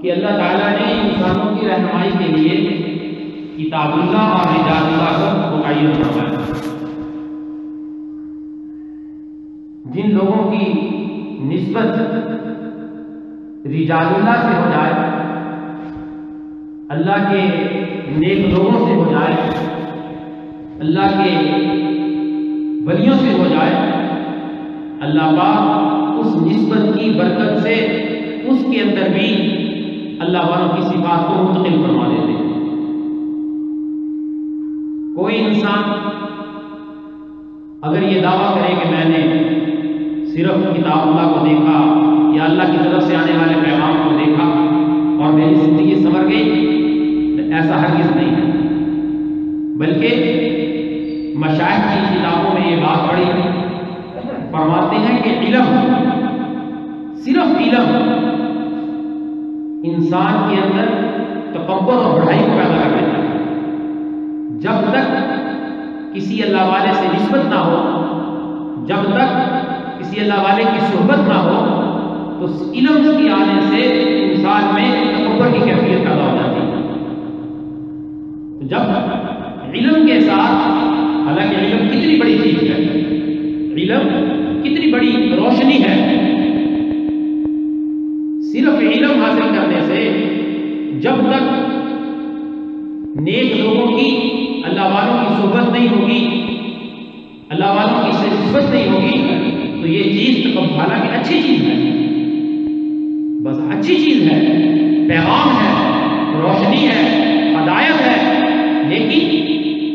کہ اللہ تعالیٰ نے انسانوں کی رہنمائی کے لیے کتاب اللہ اور رجال اللہ کو متعین فرمایا۔ جن لوگوں کی نسبت رجال اللہ سے ہو جائے، اللہ کے نیک لوگوں سے ہو جائے، اللہ کے ولیوں سے ہو جائے، اللہ پاک اس نسبت کی برکت سے اس کے اندر بھی اللہ والوں کی صفات کو منتقل فرما دیتے ہیں۔ کوئی انسان اگر یہ دعویٰ کرے کہ میں نے صرف کتاب اللہ کو دیکھا یا اللہ کی طرف سے آنے والے پیغام کو دیکھا اور میری زندگی سنور گئی، ایسا ہرگز نہیں ہے، بلکہ مشائخ کی کتابوں میں یہ بات پڑھی فرماتے ہیں کہ علم، صرف علم انسان کے اندر تکبر اور بڑائی کو پیدا کر دیتا ہے۔ جب تک کسی اللہ والے سے نسبت نہ ہو، جب تک کسی اللہ والے کی صحبت نہ ہو، تو علم کی آنے سے انسان میں تکبر کی کیفیت پیدا ہو جاتی ہے۔ جب علم کے ساتھ، حالانکہ علم کتنی بڑی چیز ہے، علم کتنی بڑی روشنی ہے، صرف علم حاصل کرنے سے جب تک نیک لوگوں کی، اللہ والوں کی صحبت نہیں ہوگی، اللہ والوں کی نسبت نہیں ہوگی، تو یہ چیز حالانکہ اچھی چیز ہے، بس اچھی چیز ہے، پیغام ہے، روشنی ہے، ہدایت ہے، لیکن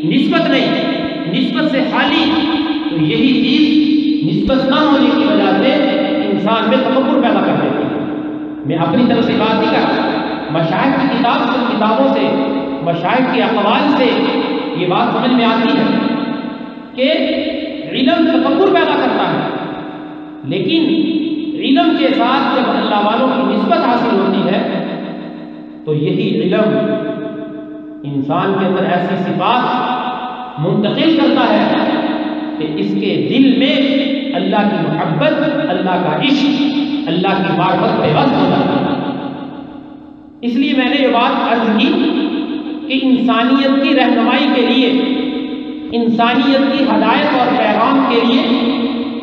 نسبت نہیں، نسبت سے خالی، تو یہی چیز نسبت نہ ہونے کی وجہ سے انسان میں تکبر پیدا کر دیتی ہے۔ میں اپنی طرف سے بات نہیں کر رہا، مشائخ کی کتابوں سے، مشائخ کے اقوال سے یہ بات سمجھ میں آتی ہے کہ علم تکبر پیدا کرتا ہے، لیکن علم کے ساتھ جب اللہ والوں کی نسبت حاصل ہوتی ہے تو یہی علم انسان کے اندر ایسی صفات منتقل کرتا ہے کہ اس کے دل میں اللہ کی محبت، اللہ کا عشق، اللہ کی معرفت بے بس ہو جاتا ہے۔ اس لیے میں نے یہ بات عرض کی کہ انسانیت کی رہنمائی کے لیے، انسانیت کی ہدایت اور پیغام کے لیے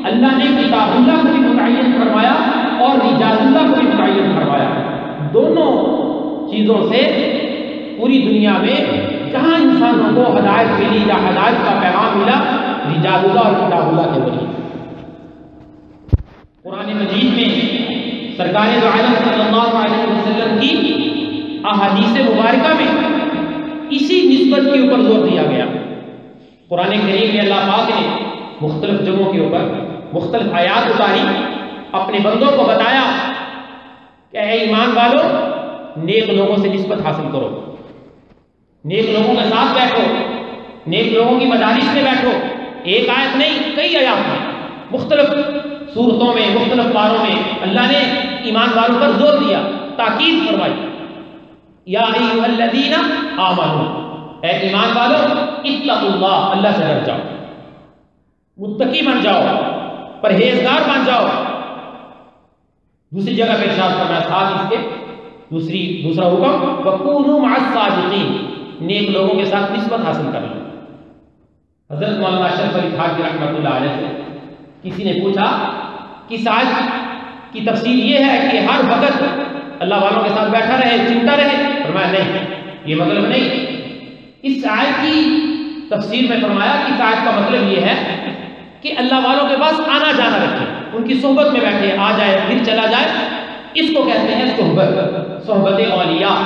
اللہ نے کتاب اللہ کو بھی متعین فرمایا اور رجال اللہ کو بھی متعین فرمایا۔ دونوں چیزوں سے پوری دنیا میں جہاں انسانوں کو ہدایت ملی یا ہدایت کا پیغام ملا، رجال اللہ اور کتاب اللہ کے ذریعے۔ قرآن مجید میں سرکار دو عالم صلی اللہ علیہ وسلم کی احادیث مبارکہ میں اسی نسبت کے اوپر زور دیا گیا۔ قرآن کریم میں اللہ پاک نے مختلف جگہوں کے اوپر مختلف آیات اتاری، اپنے بندوں کو بتایا کہ اے ایمان والو، نیک لوگوں سے نسبت حاصل کرو، نیک لوگوں کے ساتھ بیٹھو، نیک لوگوں کی مجالس میں بیٹھو۔ ایک آیت نہیں، کئی آیات میں، مختلف صورتوں میں، مختلف پاروں میں اللہ نے ایمان والوں پر زور دیا، تاکید فرمائی، یا ایھا الذین آمنوا، اے ایمان والو، اتقوا اللہ، اللہ سے ڈر جاؤ، متقی بن جاؤ، پرہیزگار بن جاؤ۔ دوسری جگہ پہ ارشاد فرمایا ساتھ اس کے دوسرا حکم، وَكُونُوا مَعَ الصَّادِقِينَ، نیک لوگوں کے ساتھ نسبت حاصل کر لو۔ حضرت مولانا اشرف علی تھانوی رحمۃ اللہ علیہ سے کسی نے پوچھا کہ اس آیت کی تفسیر یہ ہے کہ ہر وقت اللہ والوں کے ساتھ بیٹھا رہے، چمٹا رہے؟ فرمایا نہیں، یہ مطلب نہیں۔ اس آیت کی تفسیر میں فرمایا کہ اس آیت کا مطلب یہ ہے کہ اللہ والوں کے پاس آنا جانا رکھے، ان کی صحبت میں بیٹھے، آ جائے پھر چلا جائے، اس کو کہتے ہیں صحبت، صحبت اولیاء،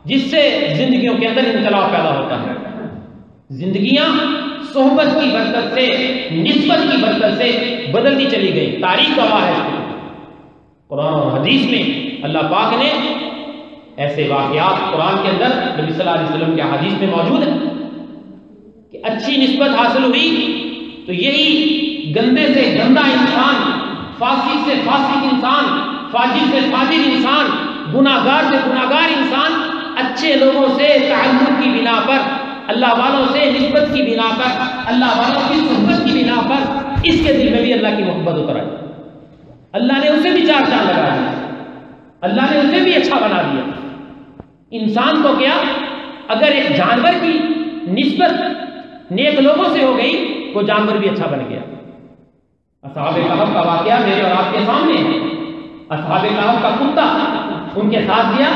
جس سے زندگیوں کے اندر انقلاب پیدا ہوتا ہے۔ زندگیاں صحبت کی برکت سے، نسبت کی برکت سے بدلتی چلی گئی، تاریخ گواہ ہے۔ قرآن اور حدیث میں اللہ پاک نے ایسے واقعات قرآن کے اندر نبی صلی اللہ علیہ وسلم کے حدیث میں موجود ہے کہ اچھی نسبت حاصل ہوئی تو یہی گندے سے گندا انسان، فاسق سے فاسق انسان، فاجر سے فاجر انسان، گناہگار سے گناہگار انسان اچھے لوگوں سے تعلق کی بنا پر، اللہ والوں سے نسبت کی بنا پر، اللہ والوں کی صحبت کی بنا پر اس کے دل میں بھی اللہ کی محبت اتر آئی، اللہ نے اسے بھی چار چاند لگا دی۔ اللہ نے اسے بھی اچھا بنا دیا۔ انسان تو کیا، اگر ایک جانور کی نسبت نیک لوگوں سے ہو گئی وہ جانور بھی اچھا بن گیا۔ اصحاب کہف کا واقعہ میرے اور آپ کے سامنے ہے۔ اصحاب کہف کا کتا ان کے ساتھ گیا،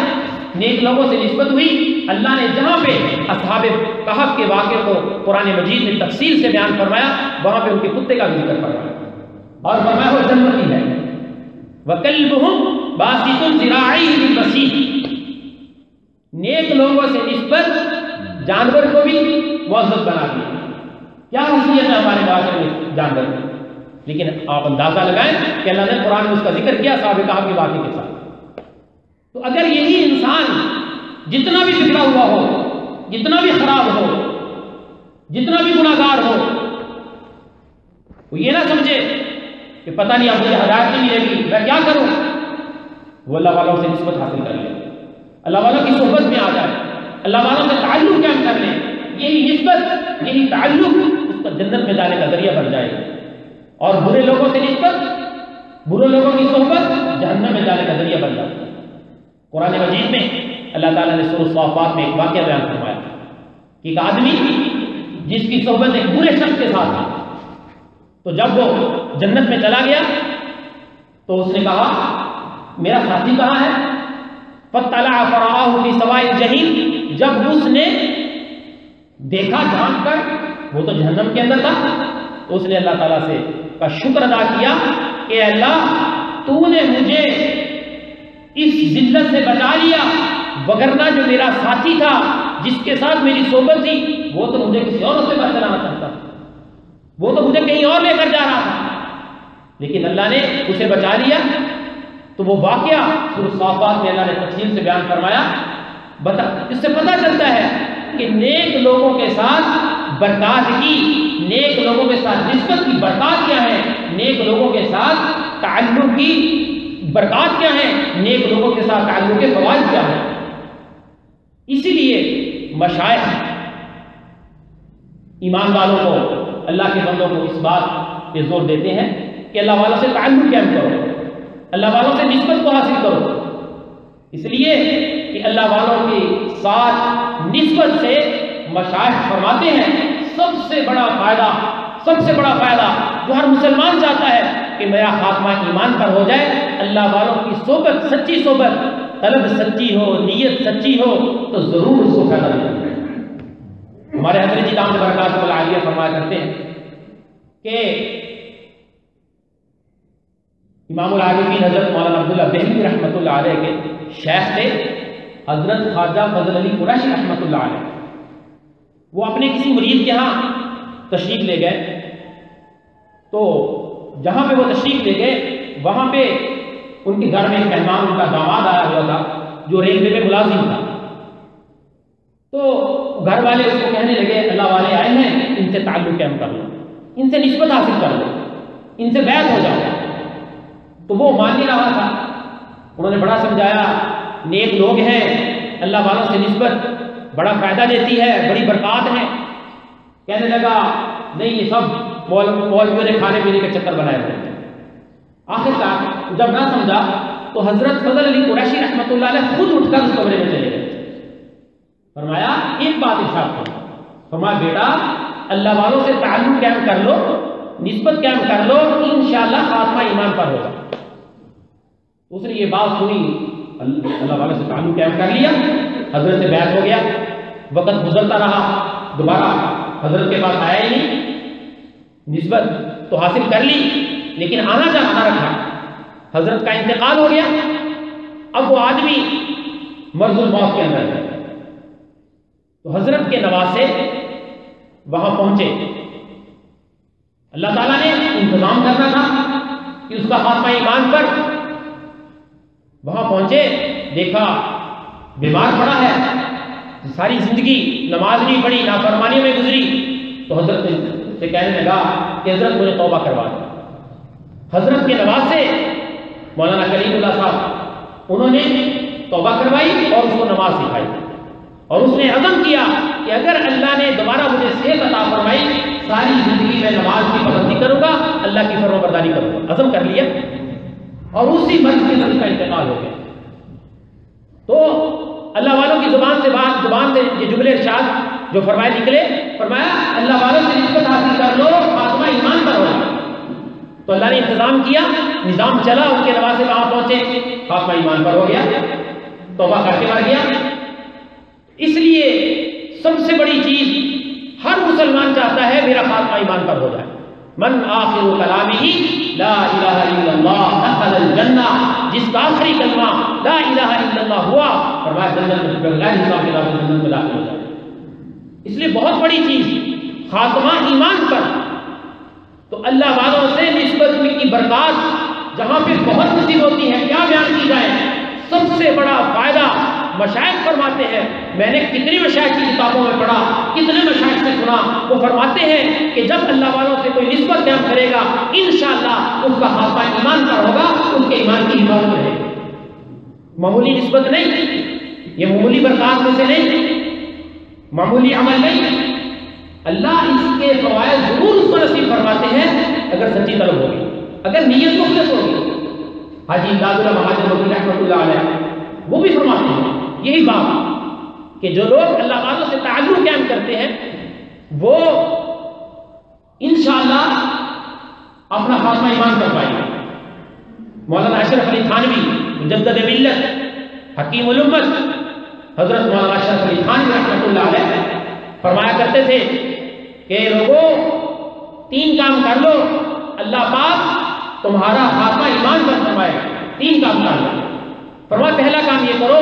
نیک لوگوں سے نسبت ہوئی۔ اللہ نے جہاں پہ اصحاب کہف کے واقعے کو قرآن مجید میں تفصیل سے بیان فرمایا، وہاں پہ ان کے کتے کا بھی ذکر فرمایا اور فرمایا وہ جنتی ہے۔ وَكَلْبُهُمْ بَاسِطٌ ذِرَاعَيْهِ بِالْوَصِيدِ، نیک لوگوں سے نسبت جانور کو بھی معزز بنا دیا۔ کیا حیثیت ہے ہمارے معاشرے میں جانور کی؟ لیکن آپ اندازہ لگائیں کہ اللہ نے قرآن میں اس کا ذکر کیا اصحاب کہف کے واقعے کے ساتھ۔ تو اگر یہی انسان جتنا بھی بگڑا ہوا ہو، جتنا بھی خراب ہو، جتنا بھی گناہگار ہو، وہ یہ نہ سمجھے کہ پتہ نہیں اب مجھے ہدایت نہیں ملے گی، میں کیا کروں، وہ اللہ والوں سے نسبت حاصل کر لے، اللہ والوں کی صحبت میں آ جائے، اللہ والوں سے تعلق قائم کر لے۔ یہی نسبت، یہی تعلق اس کو جنت میں جانے کا ذریعہ بن جائے گا، اور برے لوگوں سے نسبت، برے لوگوں کی صحبت جہنم میں جانے کا ذریعہ بن جائے گا۔ قرآن مجید میں اللہ تعالیٰ نے سورۃ الصافات میں ایک واقعہ بیان فرمایا کہ ایک آدمی جس کی صحبت ایک برے شخص کے ساتھ تھی، تو جب وہ جنت میں چلا گیا تو اس نے کہا میرا ساتھی کہاں ہے؟ فَاطَّلَعَ فَرَآهُ فِي سَوَاءِ الْجَحِيمِ، جب اس نے دیکھا جھانک کر وہ تو جہنم کے اندر تھا، تو اس نے اللہ تعالیٰ سے کا شکر ادا کیا کہ اللہ تو نے مجھے اس ذلت سے بچا لیا، وگرنہ جو میرا ساتھی تھا جس کے ساتھ میری صحبت تھی وہ تو مجھے کسی اور سے بچ لانا چاہتا تھا، وہ تو مجھے کہیں اور لے کر جا رہا تھا، لیکن اللہ نے اسے بچا لیا۔ تو وہ واقعہ سورۃ الصافات میں اللہ نے تفصیل سے بیان فرمایا۔ اس سے پتہ چلتا ہے کہ نیک لوگوں کے ساتھ برکات کی، نیک لوگوں کے ساتھ نسبت کی برکات کیا ہے، نیک لوگوں کے ساتھ تعلق کی برکات کیا ہے، نیک لوگوں کے ساتھ تعلق کے فوائد کیا ہے۔ اسی لیے مشائخ ایمان والوں کو، اللہ کے بندوں کو اس بات پہ زور دیتے ہیں کہ اللہ والوں سے تعلق قائم کرو، اللہ والوں سے نسبت کو حاصل کرو، اس لیے کہ اللہ والوں کے ساتھ نسبت سے مشائخ فرماتے ہیں سب سے بڑا فائدہ جو ہر مسلمان چاہتا ہے کہ میرا خاتمہ ایمان پر ہو جائے، اللہ والوں کی صحبت، سچی صحبت، طلب سچی ہو، نیت سچی ہو تو ضرور اس کو فائدہ ملے گا۔ ہمارے حضرت جی دامت برکاتہ العالیہ فرمایا کرتے ہیں کہ امام العارفین حضرت مولانا عبداللہ دہلوی رحمۃ اللہ علیہ کے شیخ تھے حضرت خواجہ فضل علی قریشی رحمۃ اللہ علیہ۔ وہ اپنے کسی مرید کے ہاں تشریف لے گئے، تو جہاں پہ وہ تشریف لے گئے وہاں پہ ان کے گھر میں ایک مہمان، ان کا داماد آیا ہوا تھا جو ریلوے میں ملازم تھا۔ تو گھر والے اس کو کہنے لگے اللہ والے آئے ہیں، ان سے تعلق قائم کر لو، ان سے نسبت حاصل کر لو، ان سے بیعت ہو جاؤ۔ تو وہ مان نہیں رہا تھا، انہوں نے بڑا سمجھایا، نیک لوگ ہیں، اللہ والوں سے نسبت بڑا فائدہ دیتی ہے، بڑی برکات ہے۔ کہنے لگا نہیں، یہ سب مولویوں نے کھانے پینے کے چکر بنائے ہوئے ہیں۔ آخرکار جب نہ سمجھا تو حضرت فضل علی قریشی رحمۃ اللہ علیہ خود اٹھ کر اس کمرے میں چلے گئے، فرمایا ایک بات ارشاد کرو، فرمایا بیٹا اللہ والوں سے تعلق قائم کر لو، نسبت قائم کر لو، انشاءاللہ خاتمہ ایمان پر ہوگا۔ اس نے یہ بات سنی، اللہ والوں سے تعلق قائم کر لیا، حضرت سے بیعت ہو گیا۔ وقت گزرتا رہا، دوبارہ حضرت کے پاس آیا ہی نہیں، نسبت تو حاصل کر لی لیکن آنا جانا نہ رکھا۔ حضرت کا انتقال ہو گیا، اب وہ آدمی مرض الموت کے اندر ہے۔ تو حضرت کے نواسے وہاں پہنچے، اللہ تعالیٰ نے انتظام کرنا تھا کہ اس کا خاتمہ ایمان پر، وہاں پہنچے، دیکھا بیمار پڑا ہے، ساری زندگی نماز نہیں پڑھی، نافرمانی میں گزری۔ تو حضرت سے کہنے لگا کہ حضرت مجھے توبہ کروا دیں۔ حضرت کے نواسے مولانا کلیم اللہ صاحب، انہوں نے توبہ کروائی اور اس کو نماز سکھائی، اور اس نے عزم کیا کہ اگر اللہ نے دوبارہ مجھے صحت عطا فرمائی، ساری زندگی میں نماز کی پابندی کروں گا، اللہ کی فرمانبرداری کروں گا، عزم کر لیا، اور اسی مرض کے اندر اس کا انتقال ہو گیا۔ تو اللہ والوں کی زبان سے یہ جملے ارشاد جو فرمائے نکلے، فرمایا اللہ والوں سے نسبت حاصل کر لو، خاتمہ ایمان پر ہوگا۔ تو اللہ نے انتظام کیا، نظام چلا، ان کے نواسے وہاں پہنچے، خاتمہ ایمان پر ہو گیا، توبہ کر کے مر گیا۔ اس لیے سب سے بڑی چیز ہر مسلمان چاہتا ہے میرا خاتمہ ایمان پر ہو جائے۔ من آخر کلامہ لا الہ الا اللہ دخل الجنہ، جس کا آخری کلمہ لا الہ الا اللہ ہوا، فرمایا جنت میں بغیر حساب کتاب جنت میں داخل ہو جائے۔ اس لیے بہت بڑی چیز خاتمہ ایمان پر۔ تو اللہ والوں سے نسبت کی برکات جہاں پہ بہت نصیب ہوتی ہے، کیا بیان کی جائے؟ سب سے بڑا فائدہ مشائخ فرماتے ہیں، میں نے کتنی مشائخ کی کتابوں میں پڑھا، کتنے مشائخ سے سنا، وہ فرماتے ہیں کہ جب اللہ والوں سے کوئی نسبت قائم کرے گا انشاءاللہ اس کا خاتمہ ایمان پر ہوگا، اس کے ایمان کی حفاظت رہے گی۔ معمولی نسبت نہیں، یہ معمولی برکات میں سے نہیں، معمولی عمل نہیں، اللہ اس کے فوائد ضرور اس کو نصیب فرماتے ہیں اگر سچی طلب ہوگی، اگر نیت مخلص ہوگی۔ حاجی امداد اللہ مہاجر مکی رحمۃ اللہ علیہ وہ بھی فرماتے ہیں یہی بات کہ جو لوگ اللہ والوں سے تعلق قائم کرتے ہیں وہ انشاءاللہ اپنا خاتمہ ایمان کر پائیں گے۔ مولانا اشرف علی تھانوی مجدد ملت حکیم الامت حضرت مولانا اشرف علی تھانوی رحمۃ اللہ علیہ فرمایا کرتے تھے کہ لوگوں 3 کام کر لو، اللہ پاک تمہارا خاتمہ ایمان پر فرمائے گا۔ 3 کام کر لو۔ فرمایا پہلا کام یہ کرو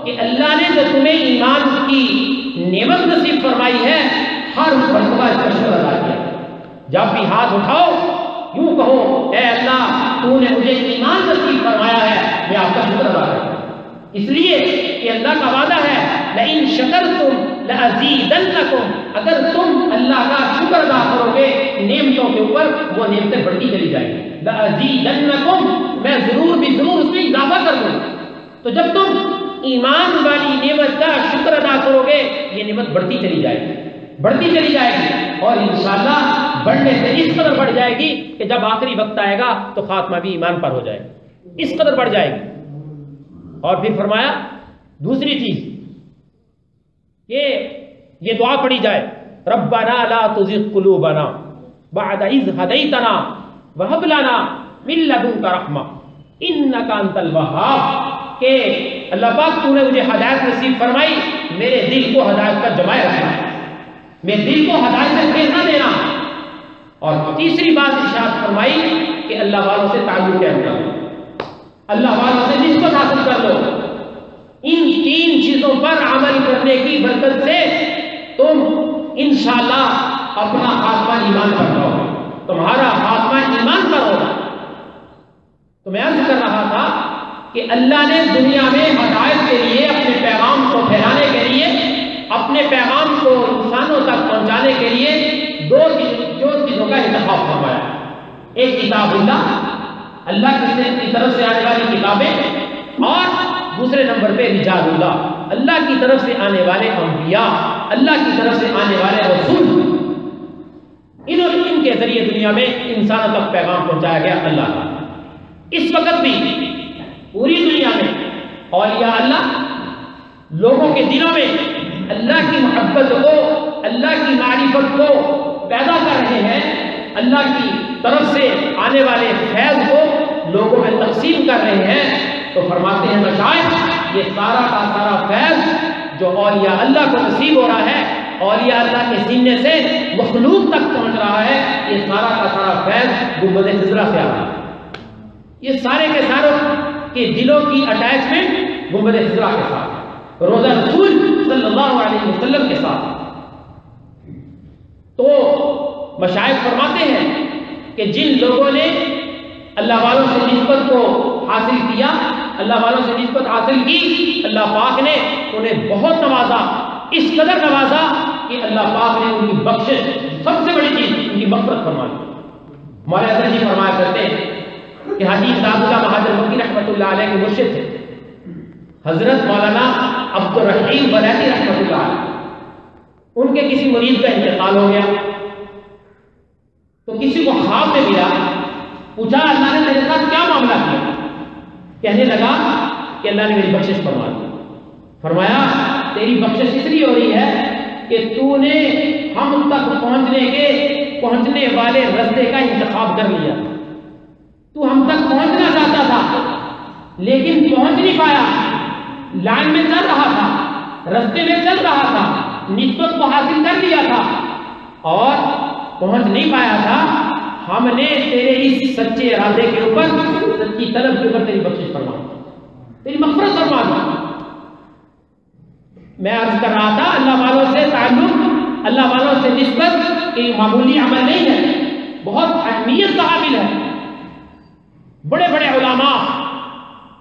کہ اللہ نے جو تمہیں ایمان کی نعمت نصیب فرمائی ہے ہر مرتبہ اس کا شکر ادا کیا۔ جب بھی ہاتھ اٹھاؤ یوں کہو اے اللہ تو نے مجھے ایمان نصیب فرمایا ہے، میں آپ کا شکر ادا کرتا ہوں۔ اس لیے کہ اللہ کا وعدہ ہے لئن شکرتم لأزیدنکم، اگر تم اللہ کا شکر ادا کرو گے نعمتوں کے اوپر وہ نعمتیں بڑھتی چلی جائیں گی۔ لأزیدنکم، میں ضرور بھی ضرور اس میں اضافہ کر دوں۔ تو جب تم ایمان والی نعمت کا شکر ادا کرو گے یہ نعمت بڑھتی چلی جائے گی، بڑھتی چلی جائے گی، اور انشاءاللہ بڑھنے سے اس قدر بڑھ جائے گی کہ جب آخری وقت آئے گا تو خاتمہ بھی ایمان پر ہو جائے گا، اس قدر بڑھ جائے گی۔ اور پھر فرمایا دوسری چیز کہ یہ دعا پڑھی جائے ربنا لا تزغ قلوبنا بعد اذ ہدیتنا وہب لنا من لدنک رحمہ انک انت الوہاب، کہ اللہ پاک تو نے مجھے ہدایت نصیب فرمائی، میرے دل کو ہدایت کا جمائے رکھنا، میرے دل کو ہدایت سے پھیر نہ دینا۔ اور تیسری بات ارشاد فرمائی کہ اللہ والوں سے تعلق قائم کر لو، اللہ والوں سے نسبت حاصل کر لو۔ ان 3 چیزوں پر عمل کرنے کی برکت سے تم انشاءاللہ اپنا خاتمہ ایمان پر پاؤ، تمہارا خاتمہ ایمان پر ہوگا۔ تو میں عرض کر رہا تھا کہ اللہ نے دنیا میں ہدایت کے لیے اپنے پیغام کو پھیلانے کے لیے، اپنے پیغام کو انسانوں تک پہنچانے کے لیے 2 چیزوں کا انتخاب فرمایا۔ ایک کتاب اللہ کی طرف سے آنے والی کتابیں، اور دوسرے نمبر پہ رجال اللہ کی طرف سے آنے والے انبیاء، اللہ کی طرف سے آنے والے رسول، ان کے ذریعے دنیا میں انسانوں تک پیغام پہنچایا گیا اللہ کا۔ اس وقت بھی پوری دنیا میں اولیاء اللہ لوگوں کے دلوں میں اللہ کی محبت کو، اللہ کی معرفت کو پیدا کر رہے ہیں، اللہ کی طرف سے آنے والے فیض کو لوگوں میں تقسیم کر رہے ہیں۔ تو فرماتے ہیں مشائخ یہ سارا کا سارا فیض جو اولیاء اللہ کو نصیب ہو رہا ہے، اولیاء اللہ کے سینے سے مخلوق تک پہنچ رہا ہے، یہ سارا کا سارا فیض گنبد خضرا سے آ رہا ہے۔ یہ سارے کے ساروں کے دلوں کی اٹیچمنٹ گنبد خضرا کے ساتھ، روضہ رسول صلی اللہ علیہ وسلم کے ساتھ۔ تو مشائخ فرماتے ہیں کہ جن لوگوں نے اللہ والوں سے نسبت کو حاصل کیا، اللہ والوں سے نسبت حاصل کی، اللہ پاک نے انہیں بہت نوازا، اس قدر نوازا کہ اللہ پاک نے ان کی بخشش، سب سے بڑی چیز ان کی مغفرت فرما دی۔ ہمارے حضرت جی فرمایا کرتے ہیں کہ حاجی امداد اللہ مہاجر مکی رحمۃ اللہ علیہ کے مرشد تھے حضرت مولانا عبد الرحیم بلیتی رحمۃ اللہ علیہ۔ ان کے کسی مرید کا انتقال ہو گیا تو کسی کو خواب میں ملا، پوچھا اللہ نے میرے ساتھ کیا معاملہ کیا؟ کہنے لگا کہ اللہ نے میری بخشش فرما دی، فرمایا تیری بخشش اس لیے ہو رہی ہے کہ تو نے ہم تک پہنچنے والے رستے کا انتخاب کر لیا. تو ہم تک پہنچنا چاہتا تھا لیکن پہنچ نہیں پایا. لائن میں چل رہا تھا, رستے میں چل رہا تھا, نسبت کو حاصل کر لیا تھا اور پہنچ نہیں پایا تھا. ہم نے تیرے اس سچے ارادے کے اوپر, سچی طلب کے اوپر تیری بخشش فرما, تیری مغفرت فرما دی. میں عرض کر رہا تھا اللہ والوں سے تعلق, اللہ والوں سے نسبت ایک معمولی عمل نہیں ہے, بہت اہمیت کا حامل ہے. بڑے بڑے علماء,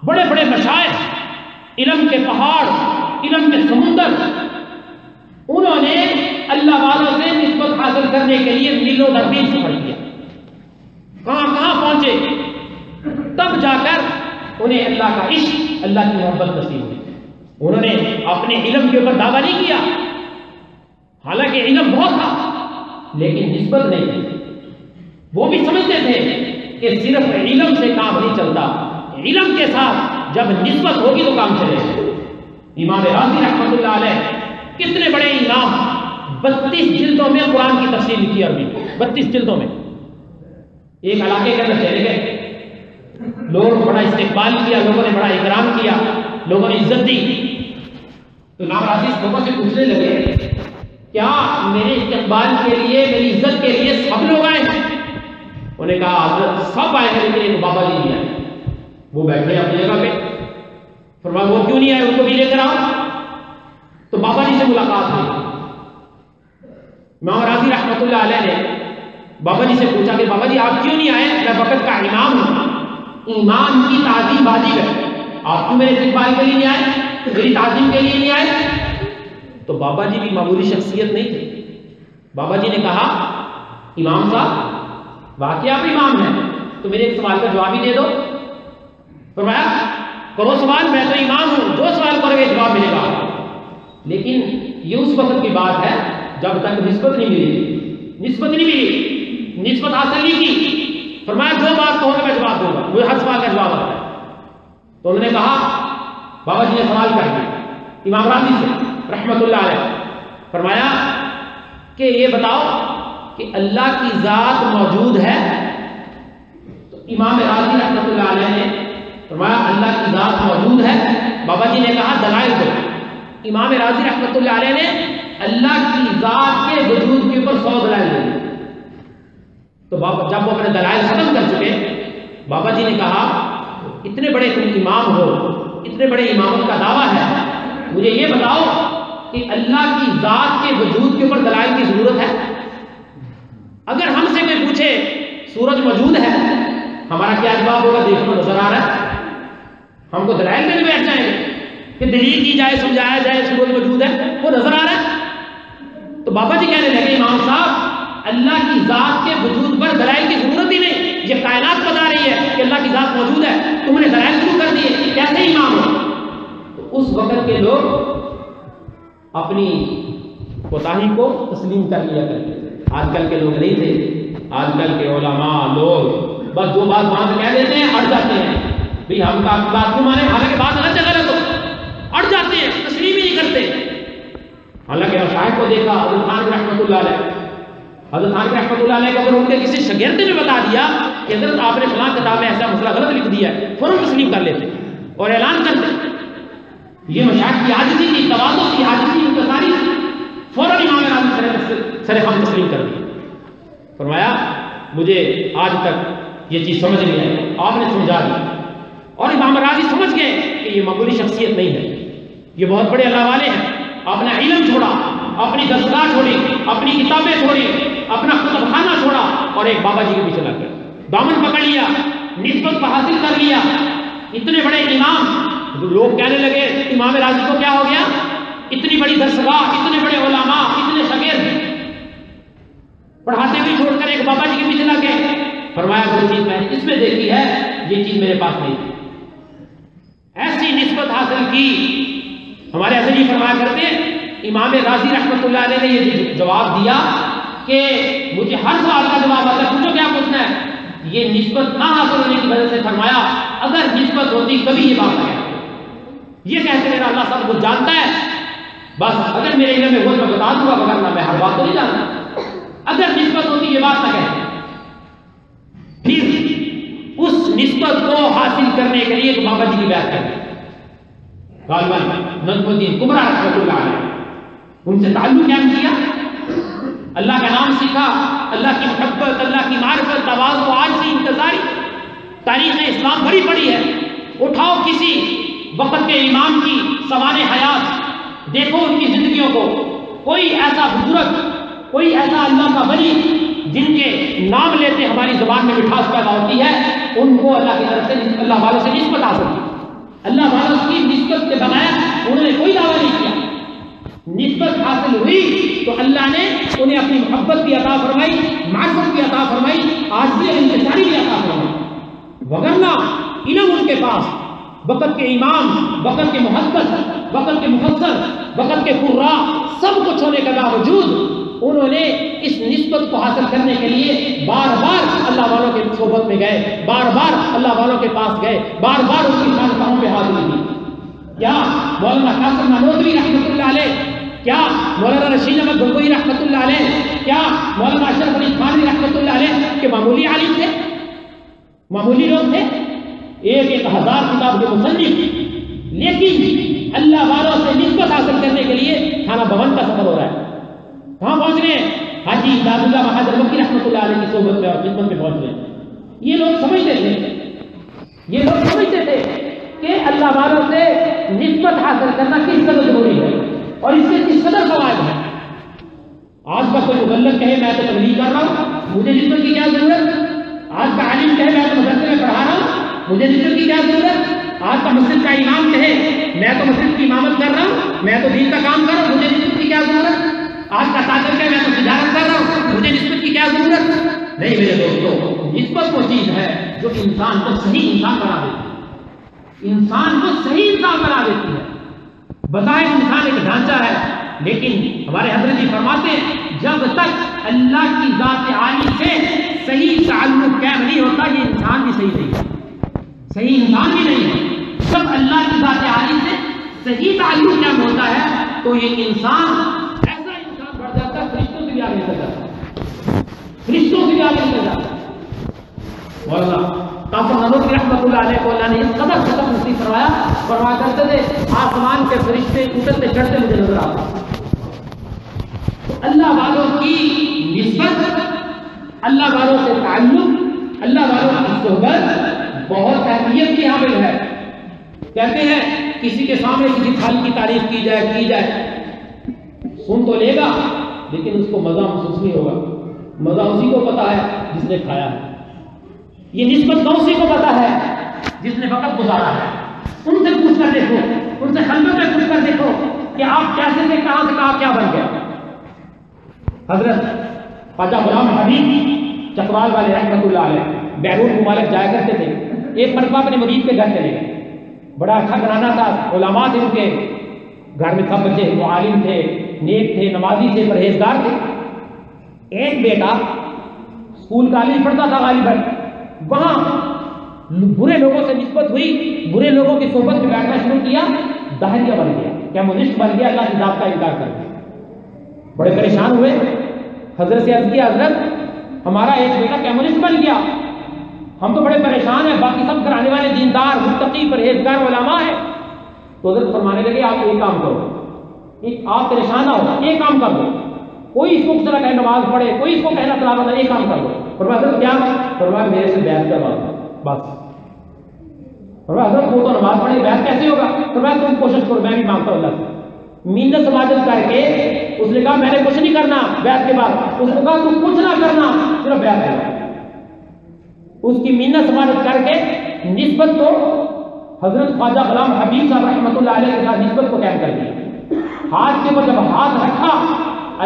بڑے بڑے مشائخ, علم کے پہاڑ, علم کے سمندر, انہوں نے اللہ والوں سے نسبت حاصل کرنے کے لیے میلوں در میل سفر کیا, کہاں کہاں پہنچے, تب جا کر انہیں اللہ کا عشق, اللہ کی محبت نصیب ہوئی. انہوں نے اپنے علم کے اوپر دعویٰ نہیں کیا, حالانکہ علم بہت تھا لیکن نسبت نہیں تھی. وہ بھی سمجھتے تھے کہ صرف علم سے کام نہیں چلتا, علم کے ساتھ جب نسبت ہوگی تو کام چلے گا. امام رازی رحمۃ اللہ علیہ کتنے بڑے امام, 32 جلدوں میں قرآن کی تفسیر لکھی عربی, 32 جلدوں میں. ایک علاقے کے اندر چلے گئے, لوگ بڑا استقبال کیا, لوگوں نے بڑا اکرام کیا, لوگوں نے عزت دی. تو امام رازی لوگوں سے پوچھنے لگے کیا میرے استقبال کے لیے, میری عزت کے لیے سب لوگ آئے ہیں؟ انہوں نے کہا حضرت سب آئے ہیں لیکن ایک بابا جی نہیں آئے. وہ بیٹھے اپنی جگہ پہ, فرمایا وہ کیوں نہیں آئے, ان کو بھی لے کر آؤ. تو بابا جی سے ملاقات ہوئی. امام رازی رحمۃ اللہ علیہ نے بابا جی سے پوچھا کہ بابا جی آپ کیوں نہیں آئے؟ میں وقت کا امام ہوں, امام کی تعظیم واجب ہے, آپ کیوں میرے استقبال کے لیے نہیں آئے, میری تعظیم کے لیے نہیں آئے؟ تو بابا جی بھی معمولی شخصیت نہیں تھے. بابا جی نے کہا امام صاحب واقعی آپ امام ہیں تو میرے ایک سوال کا جواب ہی دے دو. فرمایا کرو سوال, میں تو امام ہوں, جو سوال کرو گے جواب ملے گا. لیکن یہ اس وقت کی بات ہے جب تک نسبت نہیں ملی, نسبت نہیں ملی, نسبت حاصل نہیں کی. فرمایا جو بات کہو گے میں جواب دوں گا, مجھے ہر سوال کا جواب آتا ہے. تو انہوں نے کہا, بابا جی نے سوال کر دیا امام رازی سے رحمۃ اللہ علیہ. فرمایا کہ یہ بتاؤ کہ اللہ کی ذات موجود ہے؟ تو امام رازی رحمۃ اللہ علیہ نے فرمایا اللہ کی ذات موجود ہے. بابا جی نے کہا دلائل دو. امام رازی رحمۃ اللہ علیہ نے اللہ کی ذات کے وجود کے اوپر 100 دلائل دی. تو جب وہ اپنے دلائل ختم کر چکے, بابا جی نے کہا اتنے بڑے تم امام ہو, اتنے بڑے امامت کا دعویٰ ہے, مجھے یہ بتاؤ کہ اللہ کی ذات کے وجود کے اوپر دلائل کی ضرورت ہے؟ اگر ہم سے کوئی پوچھے سورج موجود ہے, ہمارا کیا جواب ہوگا؟ دیکھو نظر آ رہا ہے. ہم کو دلائل میں بیٹھ جائیں گے کہ دلیل کی جائے, سمجھایا جائے سورج موجود ہے, وہ نظر آ رہا ہے. تو بابا جی کہنے لگے امام صاحب اللہ کی ذات کے وجود پر دلائل کی ضرورت ہی نہیں, یہ کائنات بتا رہی ہے کہ اللہ کی ذات موجود ہے, تم نے دلائل شروع کر دیے, کیسے امام ہو؟ تو اس وقت کے لوگ اپنی کوتاہی کو تسلیم کر لیا کرتے تھے. آج کل کے لوگ نہیں تھے. آج کل کے علماء لوگ بس جو بات وہاں سے کہہ دیتے ہیں اڑ جاتے ہیں. بھئی ہم کا بات کیوں مانے, حالانکہ بات غلط جگہ ہے تو اڑ جاتے ہیں, تسلیم ہی نہیں کرتے. حالانکہ مشائخ کو دیکھا, حضرت خان رحمۃ اللہ علیہ, حضرت خان رحمۃ اللہ علیہ کو اگر ان کے کسی شاگرد نے بتا دیا کہ حضرت آپ نے فلاں کتاب میں ایسا مسئلہ غلط لکھ دیا ہے, فوراً تسلیم کر لیتے اور اعلان کرتے. یہ مشائخ کی عاجزی تھی, تواضع کی عاجزی, انکساری تھی. فوراً امام رازی سر ہم تسلیم کر دی. فرمایا مجھے آج تک یہ چیز سمجھ نہیں آئی, آپ نے سمجھا دی. اور امام رازی سمجھ گئے کہ یہ معمولی شخصیت نہیں ہے, یہ بہت بڑے اللہ والے ہیں. آپ نے علم چھوڑا, اپنی دستگاہ چھوڑی, اپنی کتابیں چھوڑی, اپنا کتب خانہ چھوڑا اور ایک بابا جی کے پیچھے لگ گئے. دامن پکڑ لیا, نسبت کو حاصل کر لیا. اتنے بڑے امام, لوگ کہنے لگے امام رازی کو کیا ہو گیا, اتنی بڑی درسگاہ, اتنے بڑے علماء, اتنے شاگرد, پڑھاتے ہوئے چھوڑ کر ایک بابا جی کے پیچھے لگ گئے. فرمایا جو چیز میں اس میں دیکھی ہے یہ چیز میرے پاس نہیں تھی. ایسی نسبت حاصل کی. ہمارے حضرت جی فرمایا کرتے امام رازی رحمۃ اللہ علیہ نے یہ جواب دیا کہ مجھے ہر سوال کا جواب آتا ہے, پوچھو کیا پوچھنا ہے. یہ نسبت نہ حاصل ہونے کی وجہ سے فرمایا اگر نسبت ہوتی کبھی یہ بات آیا, یہ کہتے میرا اللہ سب کچھ جانتا ہے، بس اگر میرے علم میں وہ میں بتا دوں گا، ورنہ میں ہر بات تو نہیں جانتا۔ اگر نسبت ہوتی یہ بات نہ کہتے، پھر اس نسبت کو حاصل کرنے کے لیے بابا جی کی بیعت کرتے غالباً نظم الدین کبریٰ رحمۃ اللہ علیہ، ان سے تعلق قائم کیا، اللہ کا نام سیکھا، اللہ کی محبت، اللہ کی معرفت، تواضع، عاجزی، انتظاری۔ تاریخ اسلام بڑی پڑی ہے، اٹھاؤ کسی وقت کے امام کی سوانح حیات، دیکھو ان کی زندگیوں کو، کوئی ایسا بزرگ، کوئی ایسا اللہ کا ولی جن کے نام لیتے ہماری زبان میں مٹھاس پیدا ہوتی ہے، ان کو اللہ کی طرف سے اللہ والوں سے نسبت حاصل کی۔ اللہ والوں کی نسبت کے بغیر انہوں نے کوئی دعویٰ نہیں کیا، نسبت حاصل ہوئی تو اللہ نے انہیں اپنی محبت بھی عطا فرمائی، معرفت بھی عطا فرمائی، عاجزی اور انکساری بھی عطا فرمائی۔ وگرنہ علم ان کے پاس، وقت کے امام، وقت کے محدث، وقت کے مفسر، وقت کے قراء، سب کچھ ہونے کے باوجود انہوں نے اس نسبت کو حاصل کرنے کے لیے بار بار اللہ والوں کے صحبت میں گئے، بار بار اللہ والوں کے پاس گئے، بار بار ان کی خانقاہوں پہ حاضری دی۔ کیا مولانا قاسم نانوتوی رحمۃ اللہ علیہ، کیا مولانا رشید احمد گنگوئی رحمۃ اللہ علیہ، کیا مولانا اشرف علی تھانوی رحمۃ اللہ علیہ کہ معمولی عالم تھے، معمولی لوگ تھے، ایک ہزار کتاب کے مصنف، لیکن اللہ والوں سے نسبت حاصل کرنے کے لیے کھانا بھون کا سفر ہو رہا ہے۔ کہاں پہنچ رہے ہیں؟ حاجی داد اللہ بہادر مکی رحمۃ اللہ علیہ کی صحبت میں اور خدمت میں پہنچ رہے ہیں۔ یہ لوگ سمجھتے تھے کہ اللہ والوں سے نسبت حاصل کرنا کس قدر ضروری ہے اور اس سے کس قدر فوائد ہے۔ آج کا کوئی مبلغ کہے میں تو تبلیغ کر رہا ہوں، مجھے نسبت کی کیا ضرورت؟ آج کا عالم کہے میں تو مدرسے میں پڑھا رہا ہوں، مجھے نسبت کی کیا ضرورت؟ آج کا مسجد کا امام کہے میں تو مسجد کی امامت کر رہا ہوں، میں تو دین کا کام کر رہا ہوں، مجھے نسبت کی کیا ضرورت؟ آج کا تاجر کہے میں تو تجارت کر رہا ہوں، مجھے نسبت کی کیا ضرورت؟ نہیں میرے دوستو، نسبت وہ چیز ہے جو انسان کو صحیح انسان بنا دیتی ہے، انسان کو صحیح انسان بنا دیتی ہے۔ بظاہر انسان ایک ڈھانچہ ہے، لیکن ہمارے حضرت جی فرماتے ہیں جب تک اللہ کی ذات عالی سے صحیح تعلق قائم نہیں ہوتا یہ انسان بھی صحیح نہیں ہے، صحیح انسان بھی نہیں ہے۔ جب اللہ کی ذات عالی سے صحیح تعلق قائم ہوتا ہے تو یہ انسان ایسا انسان بڑھ جاتا ہے، فرشتوں سے بھی آگے نکل جاتا ہے، فرشتوں سے بھی آگے نکل جاتا ہے۔ مولانا قاسم نانوتوی رحمۃ اللہ علیہ کو اللہ نے اس قدر ختم نصیب فرمایا کرتے تھے آسمان کے فرشتے اترتے چڑھتے مجھے نظر آتے۔ اللہ والوں کی نسبت، اللہ والوں سے تعلق، اللہ والوں کی صحبت بہت اہمیت کی حامل ہے۔ کہتے ہیں کسی کے سامنے کسی پھل کی تعریف کی جائے سن تو لے گا لیکن اس کو مزہ محسوس نہیں ہوگا، مزہ اسی کو پتا ہے جس نے کھایا ہے، یہ نسبت تو اسی کو پتا ہے جس نے وقت گزارا ہے۔ ان سے پوچھ کر دیکھو، ان سے خلوت میں پوچھ کر دیکھو کہ آپ کیسے سے کہاں سے کہاں کیا بن گیا۔ حضرت خواجہ غلام حبیب چکوال والے رحمۃ اللہ علیہ بیرون ممالک جایا کرتے تھے، ایک مرتبہ اپنے مرید کے گھر چلے گئے، بڑا اچھا گھرانہ تھا، علماء تھے ان کے گھر میں، سب بچے وہ عالم تھے، نیک تھے، نمازی تھے، پرہیزگار تھے۔ ایک بیٹا اسکول کالج پڑھتا تھا غالباً، وہاں برے لوگوں سے نسبت ہوئی، برے لوگوں کی صحبت میں بیٹھنا شروع کیا، داہریہ بن گیا، کمیونسٹ بن گیا، اللہ کی ذات کا انکار کر دیا۔ بڑے پریشان ہوئے، حضرت سے عرض کیا حضرت ہمارا ایک بیٹا کمیونسٹ بن گیا، ہم تو بڑے پریشان ہیں، باقی سب گھر آنے والے دیندار متقی پرہیزگار علماء ہیں۔ تو حضرت فرمانے لگے آپ ایک کام کرو، آپ پریشان نہ ہو، ایک کام کر دو، کوئی اس کو کس طرح کہے نماز پڑھے، کوئی اس کو کہنا تلاوت ہے، ایک کام کر دو۔ فرمایا حضرت کیا؟ فرمایا میرے سے بیعت کروا دو بس۔ فرمایا حضرت وہ تو نماز پڑھے، بیعت کیسے ہوگا؟ فرمایا تم کوشش کرو، میں بھی مانگتا ہوں اللہ سے۔ منت سماجت کر کے اس نے کہا میں نے کچھ نہیں کرنا بیعت کے بعد، اس نے کہا تم کچھ نہ کرنا صرف بیعت کرنا۔ اس کی منت سماجت کر کے نسبت کو حضرت خواجہ غلام حبیب صاحب رحمۃ اللہ علیہ کے ساتھ نسبت کو قائم کر دیا۔ ہاتھ کے اوپر جب ہاتھ رکھا،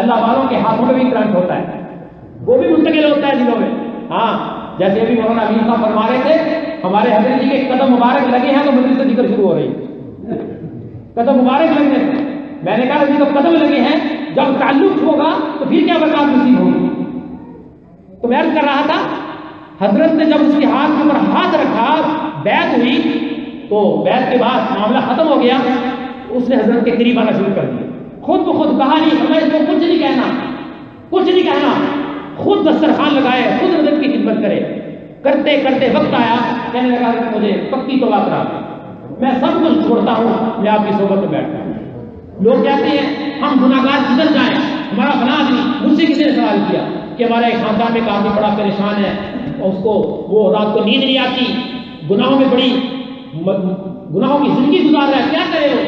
اللہ والوں کے ہاتھوں میں بھی کرنٹ ہوتا ہے، وہ بھی منتقل ہوتا ہے دلوں میں۔ ہاں جیسے ابھی مولانا امین صاحب فرما رہے تھے ہمارے حضرت جی کے قدم مبارک لگے ہیں تو مجلس سے ذکر شروع ہو رہی ہے، قدم مبارک لگنے سے۔ میں نے کہا ابھی تو قدم لگے ہیں، جب تعلق ہوگا تو پھر کیا برکات نصیب ہوگی۔ تو میں عرض کر رہا تھا حضرت نے جب اس کے ہاتھ کے اوپر ہاتھ رکھا، بیعت ہوئی، تو بیعت کے بعد معاملہ ختم ہو گیا، اس نے حضرت کے قریب آنا شروع کر دیا. خود بخود کہا نہیں میں اس کو کچھ نہیں کہنا، کچھ نہیں کہنا. خود دسترخوان لگائے، خود حضرت کی خدمت کرے. کرتے کرتے وقت آیا، کہنے لگا مجھے پکی توبہ کرا، میں سب کچھ چھوڑتا ہوں، میں آپ کی صحبت میں بیٹھتا ہوں. لوگ کہتے ہیں ہم گناہگار کدھر جائیں، ہمارا فلاں آدمی. مجھ سے کسی نے سوال کیا کہ ہمارا ایک خاندان میں کافی بڑا پریشان ہے، اس کو وہ رات کو نیند نہیں آتی، گناہوں میں بڑی گناہوں کی زندگی گزار رہا ہے، کیا کرے وہ؟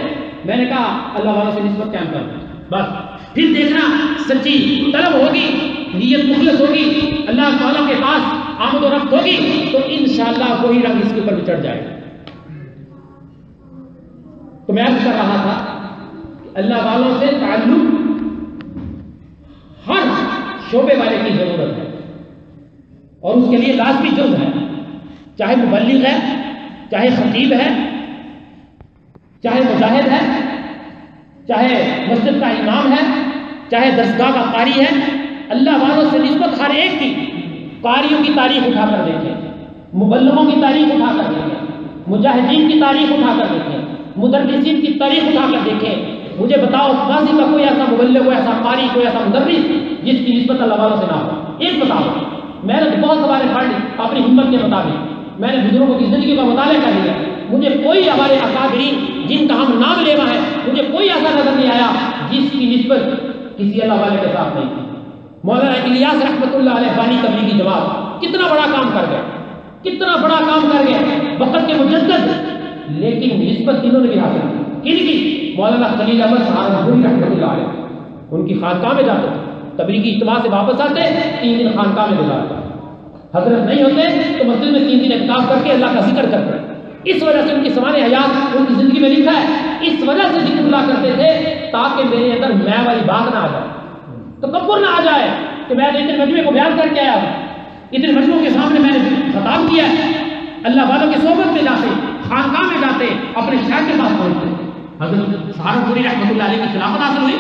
میں نے کہا اللہ والوں سے نسبت قائم کرنا، بس پھر دیکھنا سچی طلب ہوگی، نیت مخلص ہوگی، اللہ والوں کے پاس آمد و رفت ہوگی تو انشاءاللہ وہی رنگ اس کے اوپر بھی چڑھ جائے گا. تو میں عرض کر رہا تھا کہ اللہ والوں سے تعلق ہر شعبے والے کی ضرورت ہے اور اس کے لیے لازمی جز ہے، چاہے مبلغ ہے، چاہے خطیب ہے، چاہے مجاہد ہے، چاہے مسجد کا امام ہے، چاہے درسگاہ کا قاری ہے. اللہ والوں سے نسبت ہر ایک کی، قاریوں کی تاریخ اٹھا کر دیکھیں، مبلغوں کی تاریخ اٹھا کر دیکھیں، مجاہدین کی تاریخ اٹھا کر دیکھیں، مدرسین کی تاریخ اٹھا کر دیکھیں. مجھے بتاؤ ماضی کا کوئی ایسا مبلغ، کوئی ایسا قاری، کوئی ایسا مدرس جس کی نسبت اللہ والوں سے نہ ہو. ایک بتاؤ. میں نے بہت سوالیں پڑھ لی اپنی ہمت کے مطابق، میں نے بزرگوں کی زندگی کا مطالعہ کر لیا، مجھے کوئی ہمارے اکابرین جن کا ہم نام لیوا ہے مجھے کوئی ایسا نظر نہیں آیا جس کی نسبت کسی اللہ والے کے ساتھ نہیں تھی. مولانا الیاس رحمۃ اللہ علیہ بانی تبلیغی جماعت کتنا بڑا کام کر گئے، کتنا بڑا کام کر گئے، وقت کے مجدد، لیکن نسبت انہوں نے بھی حاصل کی. کن کی؟ مولانا خلیل احمد سہارنپوری رحمۃ اللہ علیہ. ان کی خانقاہ میں جاتے تھے، تبلیغی اجتماع سے واپس آتے 3 دن خانقاہ میں گزارتے، حضرت نہیں ہوتے تو مسجد میں 3 دن اعتکاف کر کے اللہ کا ذکر کرتے. اس وجہ سے ان کی سوانح حیات ان کی زندگی میں لکھا ہے، اس وجہ سے ذکر اللہ کرتے تھے تاکہ میرے اندر میں والی بات نہ آ جائے، تکبر نہ آ جائے کہ میں نے اتنے مجموعے کو بیان کر کے آیا ہوں، اتنے مجموعوں کے سامنے میں نے خطاب کیا ہے. اللہ والوں کی صحبت میں جاتے، خانقاہ میں جاتے، اپنے شہر کے پاس پہنچتے. حضرت سہارنپوری رحمۃ اللہ علیہ کی خلافت حاصل ہوئی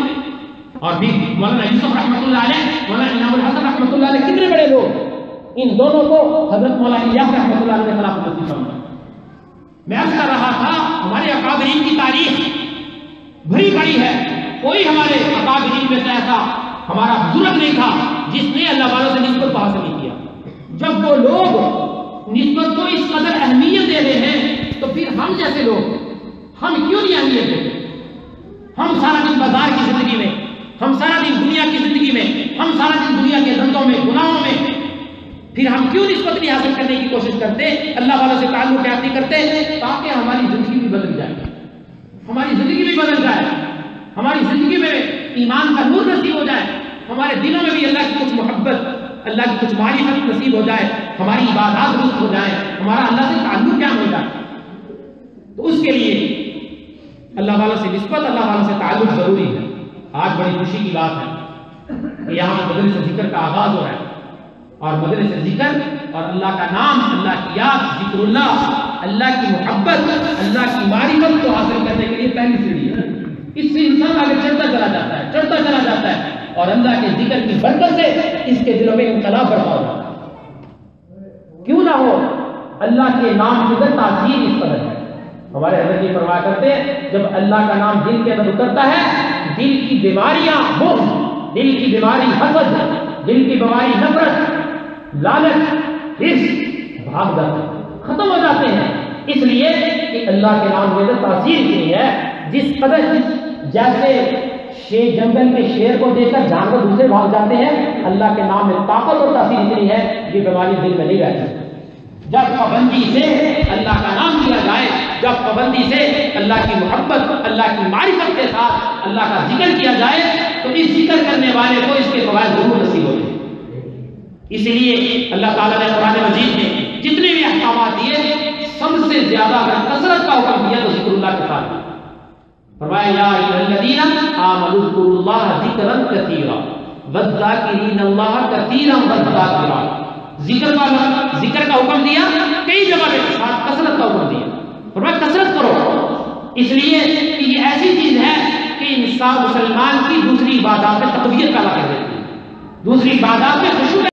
اور بھی مولانا یوسف رحمۃ اللہ علیہ، مولانا انعام الحسن رحمۃ اللہ علیہ، کتنے بڑے لوگ، ان دونوں کو حضرت مولانا الیاس رحمۃ اللہ علیہ نے خلافت نصیب فرمائی. میں عرض کر رہا تھا ہمارے اکابرین کی تاریخ بھری پڑی ہے، کوئی ہمارے اکابرین میں سے ایسا ہمارا بزرگ نہیں تھا جس نے اللہ والوں سے نسبت کو حاصل نہیں کیا. جب وہ لوگ نسبت کو اس قدر اہمیت دے رہے ہیں تو پھر ہم جیسے لوگ ہم کیوں نہیں اہمیت دیتے؟ ہم سارا دن بازار کی زندگی میں، ہم سارا دن دنیا کی زندگی میں، ہم سارا دن دنیا کے دھندوں میں، گناہوں میں، پھر ہم کیوں نسبت نہیں حاصل کرنے کی کوشش کرتے، اللہ والوں سے تعلق قائم نہیں کرتے تاکہ ہماری زندگی بھی بدل جائے، ہماری زندگی بھی بدل جائے، ہماری زندگی میں ایمان کا نور نصیب ہو جائے، ہمارے دلوں میں بھی اللہ کی کچھ محبت، اللہ کی کچھ معرفت نصیب ہو جائے، ہماری عبادات درست ہو جائے، ہمارا اللہ سے تعلق قائم ہو جائے. تو اس کے لیے اللہ والوں سے نسبت، اللہ والوں سے تعلق ضروری ہے. آج بڑی خوشی کی بات ہے کہ یہاں مجلس ذکر کا آغاز ہو رہا ہے اور مجلس ذکر اور اللہ کا نام، اللہ کی یاد، ذکر اللہ، اللہ کی محبت، اللہ کی معرفت کو حاصل کرنے کے لیے پہلی سیڑھی ہے. اس سے انسان آگے چڑھتا چلا جاتا ہے، چڑھتا چلا جاتا ہے اور اللہ کے ذکر کی برکت سے اس کے دلوں میں انقلاب برپا ہو جاتا ہے. کیوں نہ ہو، اللہ کے نام کی تاثیر اس قدر ہے. ہمارے حضرت یہ فرمایا کرتے ہیں جب اللہ کا نام دل کے اندر اترتا ہے دل کی بیماریاں، بغض، دل کی بیماری حسد، دل کی بیماری نفرت، لالچ، حرص بھاگ جاتے ہیں، ختم ہو جاتے ہیں. اس لیے کہ اللہ کے نام میں تاثیر اتنی ہے، جس قدر جیسے شیر جنگل کے شیر کو دیکھ کر جانور دوسرے بھاگ جاتے ہیں، اللہ کے نام میں طاقت اور تاثیر اتنی ہے یہ بیماری دل میں نہیں رہتی. جب پابندی سے اللہ کا نام لیا جائے، جب پابندی سے اللہ کی محبت، اللہ کی معرفت کے ساتھ اللہ کا ذکر کیا جائے تو اس ذکر کرنے والے کو اس کے فوائد ضرور نصیب ہوتے ہیں. اس لیے اللہ تعالیٰ نے قرآن مجید میں جتنے بھی احکامات دیے سب سے زیادہ اگر کثرت کا حکم دیا تو ذکر اللہ کے ساتھ فرمایا یا ایھا الذین آمنوا اذکروا اللہ ذکرا کثیرا والذاکرین اللہ کثیرا والذاکرات. ذکر کا حکم دیا، کئی جگہ پہ کثرت کا حکم دیا، فرمایا کثرت کرو. اس لیے کہ یہ ایسی چیز ہے کہ انسان مسلمان کی دوسری عبادات میں تقویت پیدا کر دیتی ہے، دوسری عبادات میں خوشبو